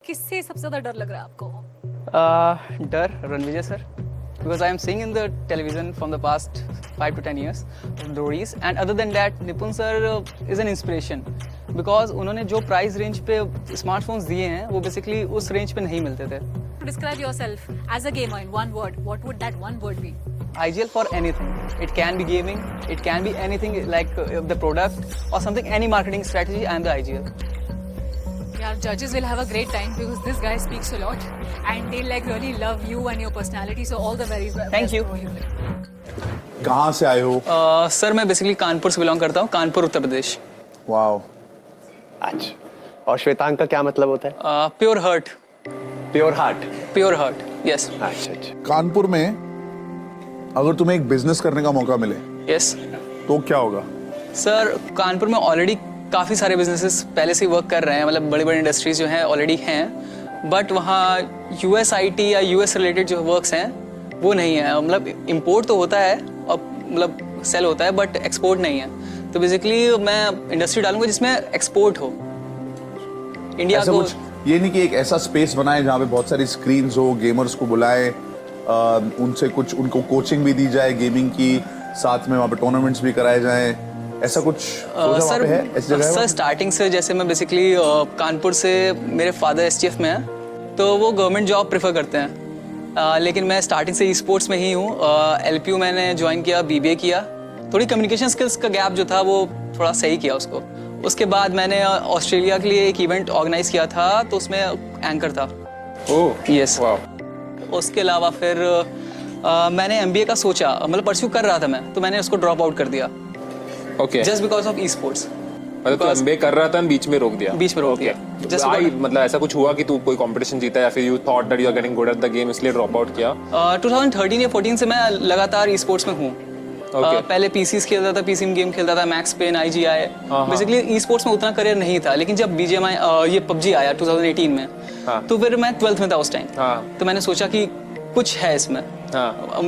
किससे सबसे ज्यादा डर लग रहा है आपको? डर Ranvijay sir, because I am seeing in the television from the past 5 to 10 years stories, and other than that Nipun sir is an inspiration because उन्होंने जो प्राइस रेंज पे स्मार्टफोन्स दिए हैं वो बेसिकली उस रेंज पे नहीं मिलते थे. To describe yourself as a gamer in one word, what would that one word be? IGL for anything. It can be gaming, it can be anything like the product or something, any marketing strategy. I am the IGL. Yeah, judges will have a great time because this guy speaks a lot and they like really love you and your personality. So all the very best. Thank you. for you. कहाँ से आए हो? Sir मैं basically Kanpur से belong करता हूँ, Kanpur Uttar Pradesh. Wow. अच्छा, और श्वेतांग का क्या मतलब होता है? Pure heart. Pure heart. Pure heart, yes. अच्छा. कानपुर में अगर तुम्हें एक बिजनेस करने का मौका मिले यस तो क्या होगा? सर कानपुर में ऑलरेडी काफ़ी सारे बिजनेसेस पहले से ही वर्क कर रहे हैं, मतलब बड़ी बड़ी इंडस्ट्रीज जो हैं ऑलरेडी हैं, बट वहाँ यूएस आईटी या यूएस रिलेटेड जो वर्क्स हैं वो नहीं है. मतलब इंपोर्ट तो होता है और मतलब सेल होता है बट एक्सपोर्ट नहीं है. तो बेसिकली मैं इंडस्ट्री डालूंगा जिसमें एक्सपोर्ट हो इंडिया ऐसा को. कुछ ये नहीं कि एक ऐसा स्पेस बनाए जहाँ पे बहुत सारी स्क्रीन्स हो, गेमर्स को बुलाए, उनसे कुछ उनको कोचिंग भी दी जाए गेमिंग की, साथ में वहाँ पे टूर्नामेंट्स भी कराए जाएं, ऐसा कुछ सर पे है? ऐसी जगह है सर वहाँ? स्टार्टिंग से जैसे मैं बेसिकली कानपुर से, मेरे फादर एसटीएफ में हैं तो वो गवर्नमेंट जॉब प्रेफर करते हैं, लेकिन मैं स्टार्टिंग से ई स्पोर्ट्स में ही हूँ. एलपीयू मैंने ज्वाइन किया, बीबीए किया, थोड़ी कम्युनिकेशन स्किल्स का गैप जो था वो थोड़ा सही किया उसको. उसके बाद मैंने ऑस्ट्रेलिया के लिए एक इवेंट ऑर्गेनाइज किया था तो उसमें एंकर था. Oh yes. वाओ. उसके अलावा फिर मैंने एमबीए का सोचा, मतलब परस्यू कर रहा था मैं, तो मैंने उसको ड्रॉप आउट कर दिया okay. Just because of e sports. मतलब तू एमबीए कर रहा था और बीच में रोक दिया? बीच में रोक दिया. Just Why? because- मतलब ऐसा कुछ हुआ कि तू कोई कंपटीशन जीता या फिर you thought that you are getting good at the game इसलिए ड्रॉप आउट किया? 2013 या 14 से मैं लगातार ई स्पोर्ट्स में हूँ. Okay. पहले पीसीस खेलता था, पीसी में गेम खेलता था, Max Payne, IGI. Basically esports में उतना करियर नहीं था, लेकिन जब बीजीएमआई ये पबजी आया 2018 में, तो फिर मैं 12th में था उस टाइम. तो मैंने सोचा कि कुछ है इसमें.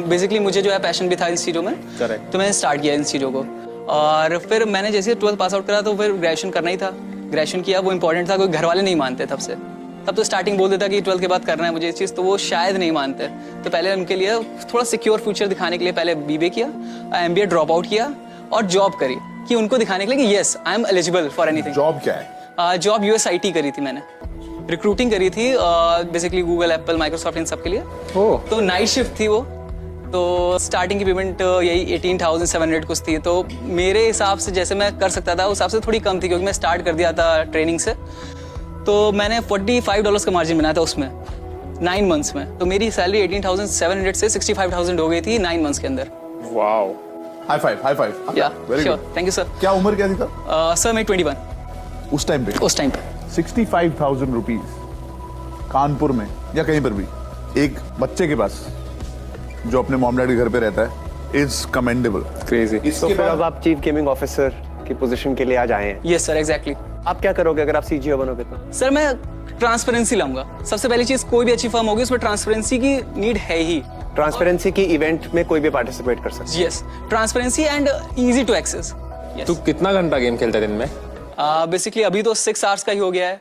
बेसिकली मुझे जो है पैशन भी था इन चीज़ों में. Correct. तो मैंने स्टार्ट किया इन चीज़ों को. और फिर मैंने जैसे 12th पास आउट करा तो फिर ग्रेजुएशन करना ही था. ग्रेजुएशन किया, वो इंपॉर्टेंट था, कोई घर वाले नहीं मानते तब से. तब तो स्टार्टिंग बोल देता कि 12th के बाद करना है मुझे इस चीज़, तो वो शायद नहीं मानते. तो पहले उनके लिए थोड़ा सिक्योर फ्यूचर दिखाने के लिए पहले बीबीए किया, एमबीए ड्रॉप आउट किया और जॉब करी कि उनको दिखाने के लिए कि yes I am eligible for anything. Job क्या है? जॉब यूएस आईटी करी थी मैंने, रिक्रूटिंग करी थी बेसिकली गूगल, एप्पल, माइक्रोसॉफ्ट इन सब के लिए. तो नाइट शिफ्ट थी वो. तो स्टार्टिंग की पेमेंट यही 18,700 कुछ थी. तो मेरे हिसाब से जैसे मैं कर सकता था उस हिसाब से थोड़ी कम थी, क्योंकि मैं स्टार्ट कर दिया था ट्रेनिंग से. तो मैंने $45 का मार्जिन बनाया था उसमें 9 मंथ्स में. तो मेरी सैलरी 18,700 से 65,000 हो गई थी 9 मंथ्स के अंदर. Wow. High five. Yeah very sure, good. Thank you sir. क्या उम्र क्या थी तब? सर मैं 21 उस टाइम पे उस टाइम पे. 65,000 रुपीज कानपुर में या कहीं पर भी एक बच्चे के पास जो अपने मॉम डैड के घर पे रहता है इज कमेंडेबल. क्रेजी. इसके तो फिर बाद अब आप चीफ गेमिंग ऑफिसर की पोजीशन के लिए आज आए हैं. Yes sir, exactly. आप क्या करोगे अगर आप सीजीओ बनोगे तो? सर मैं ट्रांसपेरेंसी लाऊंगा. सबसे पहली चीज, कोई भी अच्छी फर्म होगी उसमें ट्रांसपेरेंसी की नीड है ही. ट्रांसपेरेंसी की इवेंट में कोई भी पार्टिसिपेट कर सकता yes, transparency and easy to access. है. तू कितना घंटा गेम खेलता है दिन में? बेसिकली अभी तो 6 आवर्स का ही हो गया है,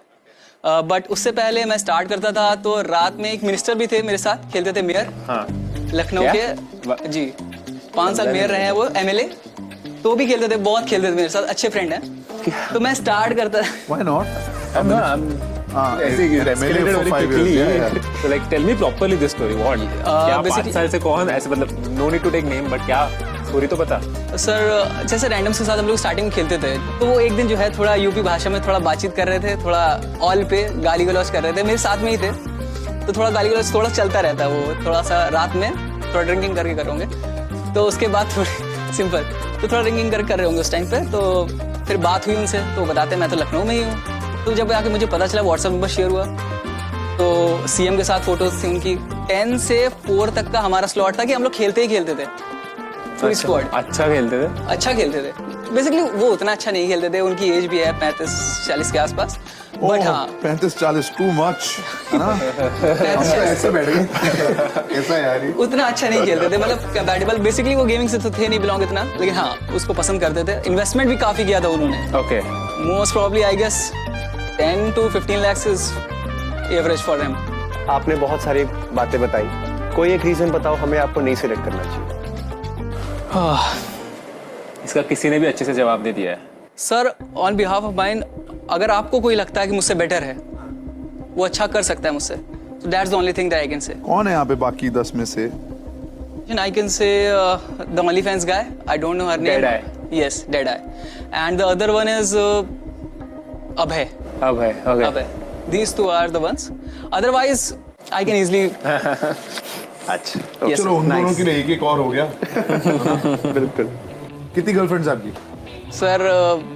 बट उससे पहले मैं स्टार्ट करता था तो रात में एक मिनिस्टर भी थे मेरे साथ, खेलते थे मेयर. हाँ. लखनऊ क्या? के जी 5 साल मेयर रहे हैं वो, एमएलए. तो भी खेलते थे, बहुत खेलते थे मेरे साथ, अच्छे फ्रेंड हैं. तो मैं स्टार्ट करता व्हाई नॉट? ऐसे ही MLA for 5 years, yeah. So like tell me properly this story. What? क्या 5 basically- साल से कौन ऐसे, मतलब no need to take name, but क्या स्टोरी तो बता. सर जैसे रैंडम्स के साथ हम लोग स्टार्टिंग में खेलते थे, तो वो एक दिन जो है थोड़ा यूपी भाषा में थोड़ा बातचीत कर रहे थे, थोड़ा ऑल पे गाली गलौज कर रहे थे, मेरे साथ में ही थे. तो थोड़ा गाली गलौज थोड़ा चलता रहता है, वो थोड़ा सा रात में थोड़ा ड्रिंकिंग करके करोगे. तो उसके बाद थोड़ी सिंपल तो थोड़ा ड्रिंकिंग कर रहे होंगे उस टाइम पे. तो फिर बात हुई उनसे, तो बताते मैं तो लखनऊ में ही हूँ. तो जब आके मुझे पता चला, व्हाट्सएप नंबर शेयर हुआ, तो सीएम के साथ फोटोज थी उनकी. 10 से 4 तक का हमारा स्लॉट था कि हम लोग खेलते ही खेलते थे, पूरी स्क्वाड. अच्छा खेलते थे. अच्छा खेलते थे. बेसिकली वो उतना अच्छा नहीं खेलते थे, उनकी एज भी है 35-40 के आसपास, बट हाँ 35-40 टू मच है ना? ऐसे बैठ गए ऐसा यार ही. उतना अच्छा नहीं खेलते थे, मतलब कंपैटिबल. बेसिकली वो गेमिंग से तो थे नहीं बिलोंग इतना, लेकिन हाँ उसको पसंद करते थे. इन्वेस्टमेंट भी काफी किया था उन्होंने. Okay. Most probably I guess 10 to 15 lakhs is average for them. आपने बहुत सारी बातें बताई, कोई एक रीजन बताओ हमें आपको नहीं सिलेक्ट करना चाहिए. इसका किसी ने भी अच्छे से जवाब दे दिया है. Sir on behalf of mine, अगर आपको कोई लगता है कि मुझसे बेटर है, वो अच्छा कर सकता है मुझसे, so that's the only thing that I can say. कौन है यहाँ पे बाकी 10 में से? And I can say the OnlyFans guy. I don't know her name. Dead Eye. Yes, Dead Eye. And the other one is Abhay. अब है okay. Abhay. These two are the ones. Otherwise, I can easily. अच्छा, Yes, चलो उन दोनों nice. के लिए एक और हो गया. बिल्कुल. कितनी गर्लफ्रेंड्स आपकी? सर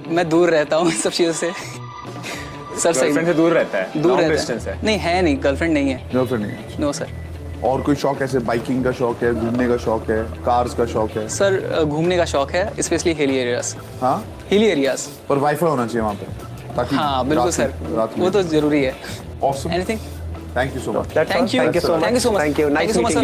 मैं दूर रहता हूँ इन सब चीज़ों से. सर सही. गर्लफ्रेंड से दूर रहता है. दूर Long रहता distance है. है. नहीं है नहीं, गर्लफ्रेंड नहीं है. गर्लफ्रेंड नहीं है. No sir. और कोई शौक ऐसे बाइकिंग का शौक है, घूमने का शौक है, कार्स का शौक है? सर घूमने का शौक है, स्पेशली हिली एरियाज. हाँ, हिली एरियाज. पर वाईफाई होना चाहिए वहाँ पे ताकि हाँ बिल्कुल सर, वो तो जरूरी है. Awesome. Anything. Thank you so much. That's all. Thank you. Thank you so much. Thank you so much. Thank you. Thank Nice you so much, meeting